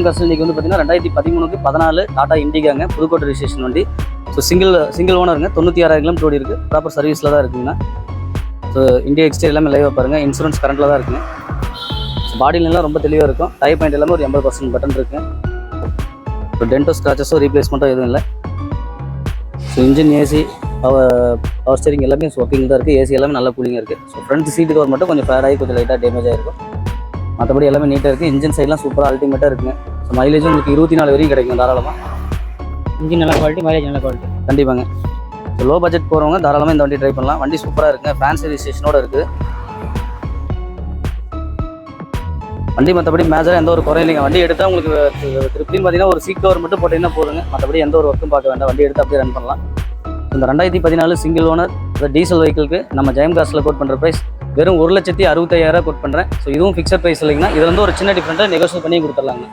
Cost இன்றைக்கி வந்து பார்த்தீங்கன்னா 2013க்கு 14 டாடா இண்டிகாங்க, புதுக்கோட்டை ரிஜிஸ்ட்ரேஷன் வண்டி. ஸோ சிங்கிள் ஓனருங்க, 96,000 கிலோமீட்டர் ஓடி இருக்குது. ப்ராப்பர் சர்வீஸில் தான் இருக்குங்கண்ணா. ஸோ இந்தியா எக்ஸ்டீரியர் எல்லாமே லைவாக பாருங்கள். இன்சூரன்ஸ் கரண்ட்டில் தான் இருக்குங்க. ஸோ பாடிலாம் ரொம்ப தெளிவாக இருக்கும். டயர் பாயிண்ட் எல்லாமே ஒரு 80% பட்டன் இருக்குது. ஸோ டென்டோ ஸ்க்ராச்சஸோ ரீப்ளேஸ்மெண்ட்டோ எதுவும் இல்லை. So engine, AC, power steering எல்லாமே ஒர்க்கிங் தான் இருக்குது. ஏசி எல்லாமே நல்லா கூலிங்காக இருக்குது. ஸோ ஃப்ரண்ட் சீட்டு கவர் மட்டும் கொஞ்சம் ஃபேட் ஆகி கொஞ்சம் லைட்டாக டேமேஜ் ஆகிருக்கும். மற்றபடி எல்லாமே நீட்டாக இருக்குது. இன்ஜின் சைட்லாம் சூப்பராக அல்டிமேட்டாக இருக்குங்க. ஸோ மைலேஜும் உங்களுக்கு 24 வரைக்கும் கிடைக்கும் தாராளமாக. இன்ஜின் நல்ல குவாலிட்டி, மைலேஜ் நல்ல குவாலிட்டி. கண்டிப்பாங்க. ஸோ லோ பட்ஜெட் போகிறவங்க தாராளமாக இந்த வண்டி ட்ரை பண்ணலாம். வண்டி சூப்பராக இருக்குங்க. ஃபேன்சி ரிஜிஸ்ட்ரேஷனோட இருக்குது வண்டி. மற்றபடி மேஜராக எந்த ஒரு குறையும் இல்லைங்க. வண்டி எடுத்தால் உங்களுக்கு திருப்தின்னு பார்த்தீங்கன்னா ஒரு சீட் கவர் மட்டும் போட்டிங்கன்னா போதுங்க. மற்றபடி எந்த ஒரு ஒர்க்கும் பார்க்க வேண்டாம். வண்டி எடுத்து அப்படியே ரன் பண்ணலாம். இந்த 2014 சிங்கிள் ஓனர் டீசல் வெஹிக்கிளுக்கு நம்ம ஜெயம் காஸ்ட்டில் கோட் பண்ணுற ப்ரைஸ் வெறும் 1,65,000 கோட் பண்ணுறேன். ஸோ இதுவும் ஃபிக்ஸட் ப்ரைஸ் இல்லைங்கன்னா இதில் வந்து ஒரு சின்ன டிஃப்ரெண்ட்டாக நெகோஷியேட் பண்ணி கொடுத்துர்லாங்க.